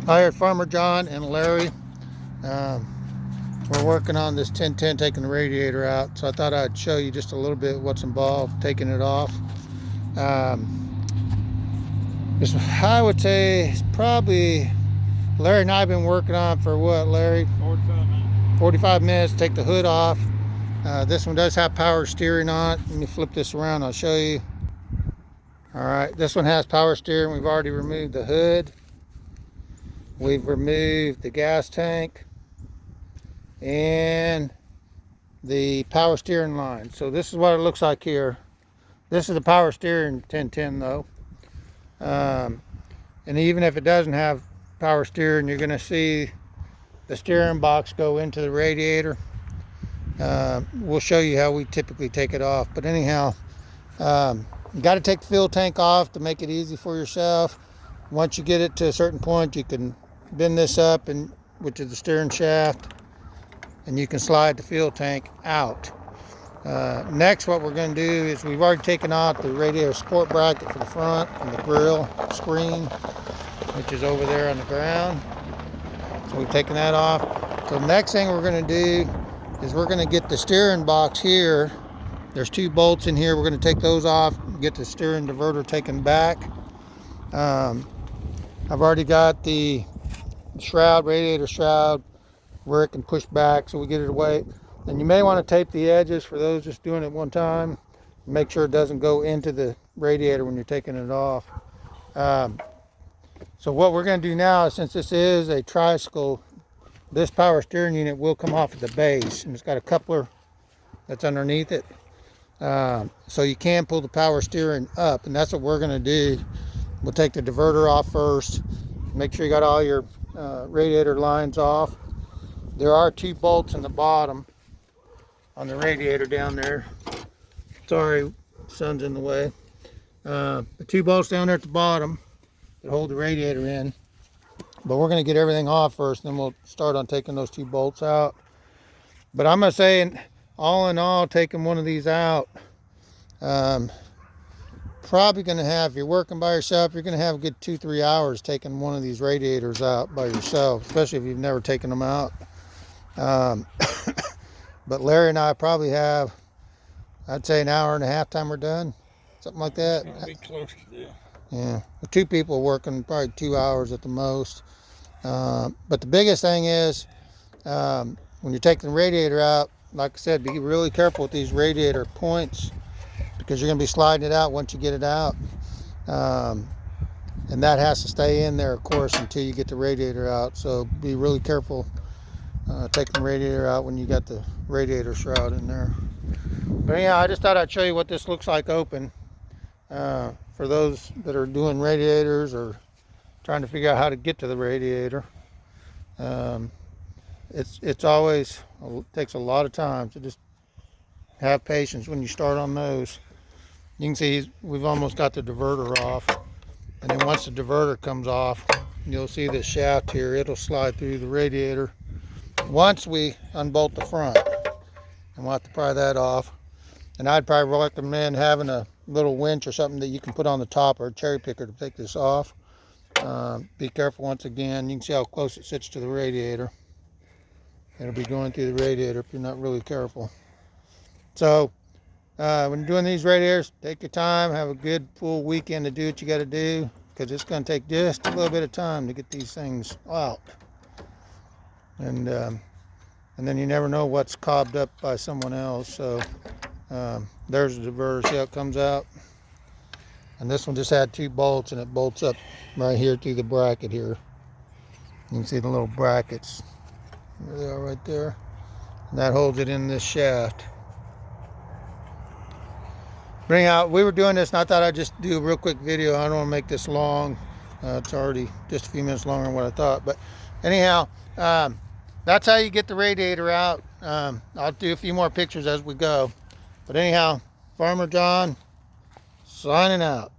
Hired Farmer John and Larry. We're working on this 1010, taking the radiator out. So I thought I'd show you just a little bit what's involved taking it off. I would say it's probably, Larry and I have been working on for what, Larry? 45 minutes. 45 minutes, take the hood off. This one does have power steering on it. Let me flip this around, I'll show you. All right, this one has power steering. We've already removed the hood. We've removed the gas tank and the power steering line. So this is what it looks like here. This is the power steering 1010 though. And even if it doesn't have power steering, you're going to see the steering box go into the radiator. We'll show you how we typically take it off. But anyhow, you got to take the fuel tank off to make it easy for yourself. Once you get it to a certain point, you can bend this up, and which is the steering shaft, and you can slide the fuel tank out. Next, what we're going to do is we've already taken out the radiator support bracket for the front and the grill screen, which is over there on the ground. So we've taken that off. So the next thing we're going to do is we're going to get the steering box here. There's two bolts in here. We're going to take those off, get the steering diverter taken back. I've already got the shroud, radiator shroud, where it can push back so we get it away. And you may want to tape the edges for those just doing it one time. Make sure it doesn't go into the radiator when you're taking it off. So what we're going to do now, since this is a tricycle, this power steering unit will come off at the base, and it's got a coupler that's underneath it. So you can pull the power steering up, and that's what we're going to do. We'll take the diverter off first. Make sure you got all your radiator lines off. There are two bolts in the bottom on the radiator down there. Sorry, sun's in the way. The two bolts down there at the bottom that hold the radiator in. But we're going to get everything off first, then we'll start on taking those two bolts out. But I'm going to say, all in all, taking one of these out, probably going to have, if you're working by yourself, you're going to have a good 2-3 hours taking one of these radiators out by yourself, especially if you've never taken them out. But Larry and I probably have, I'd say, an hour and a half time we're done, something like that. It's gonna be close to that. Yeah, with two people working, probably 2 hours at the most. But the biggest thing is, when you're taking the radiator out, like I said, be really careful with these radiator points, because you're going to be sliding it out once you get it out. And that has to stay in there, of course, until you get the radiator out. So be really careful taking the radiator out when you got the radiator shroud in there. But anyhow, I just thought I'd show you what this looks like open. For those that are doing radiators or trying to figure out how to get to the radiator. It's always, takes a lot of time, so just have patience when you start on those. You can see we've almost got the diverter off, and then once the diverter comes off, you'll see this shaft here, it'll slide through the radiator once we unbolt the front, and we'll have to pry that off. And I'd probably recommend having a little winch or something that you can put on the top, or a cherry picker to take this off. Be careful once again. You can see how close it sits to the radiator. It'll be going through the radiator if you're not really careful. So when you're doing these radiators, take your time, have a good full weekend to do what you got to do, because it's going to take just a little bit of time to get these things out. And then you never know what's cobbed up by someone else. So there's the diverter, see how it comes out. And this one just had two bolts, and it bolts up right here through the bracket here. You can see the little brackets. There they are right there. And that holds it in this shaft. But anyhow, we were doing this, and I thought I'd just do a real quick video. I don't want to make this long. It's already just a few minutes longer than what I thought. But anyhow, that's how you get the radiator out. I'll do a few more pictures as we go. But anyhow, Farmer John signing out.